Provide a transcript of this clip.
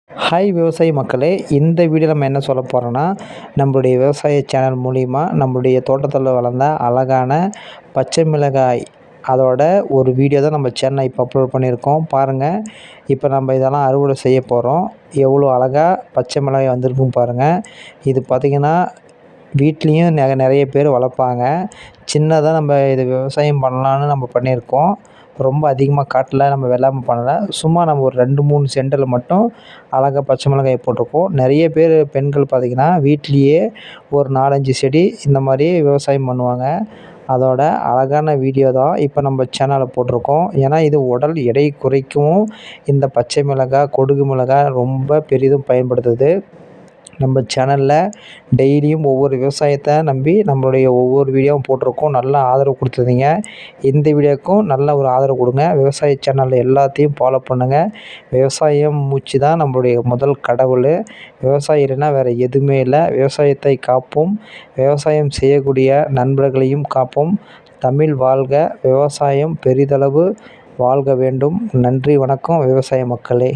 Hi விவசாய மக்களே! இந்த வீடியோல நம்ம என்ன சொல்ல போறோம்னா, நம்மளுடைய விவசாய சேனல் மூலியமா நம்மளுடைய தோட்டத்தில வளர்ந்த அழகான பச்சை மிளகாய் அதோட ஒரு வீடியோ தான் நம்ம சேனல்ல இப்போ அப்லோட் பண்ணியிருக்கோம். பாருங்க. இப்போ நம்ம இதெல்லாம் அறுவடை செய்ய போறோம். எவ்வளோ அழகா பச்சை மிளகாய் வந்திருக்கும் பாருங்க. இது பார்த்தீங்கன்னா, வீட்லேயும் நிறைய பேர் வளர்ப்பாங்க. சின்னதா நம்ம இது விவசாயம் பண்ணலான்னு நம்ம பண்ணியிருக்கோம். ரொம்ப அதிகமாக காட்டில நம்ம வெள்ளாமை பண்ணல. சும்மா நம்ம ஒரு 2, 3 சென்டில மட்டும் அழகா பச்சை மிளகாய் போட்டிருக்கோம். நிறைய பேர் பெண்கள் பார்த்தீங்கன்னா, வீட்லேயே ஒரு 4, 5 செடி இந்த மாதிரி விவசாயம் பண்ணுவாங்க. அதோட அழகான வீடியோ தான் இப்போ நம்ம சேனல்ல போட்டிருக்கோம். ஏன்னா இது உடல் எடை குறைக்கவும் இந்த பச்சை மிளகாய், கொடுகு மிளகாய் ரொம்ப பெரிதும் பயன்படுத்துது. நம்ம சேனல்ல டெய்லியும் ஒவ்வொரு விவசாயத்தை நம்பி நம்மளுடைய ஒவ்வொரு வீடியோவும் போட்டிருக்கோம். நல்லா ஆதரவு கொடுத்துருந்தீங்க. இந்த வீடியோவுக்கும் நல்ல ஒரு ஆதரவு கொடுங்க. விவசாய சேனல்ல எல்லாத்தையும் ஃபாலோ பண்ணுங்கள். விவசாயம் மூச்சு தான் நம்மளுடைய முதல் கடவுள். விவசாயம் இல்லைன்னா வேறு எதுவுமே இல்லை. விவசாயத்தை காப்போம். விவசாயம் செய்யக்கூடிய நண்பர்களையும் காப்போம். தமிழ் வாழ்க! விவசாயம் பெரிதளவு வாழ்க வேண்டும். நன்றி, வணக்கம் விவசாய மக்களே!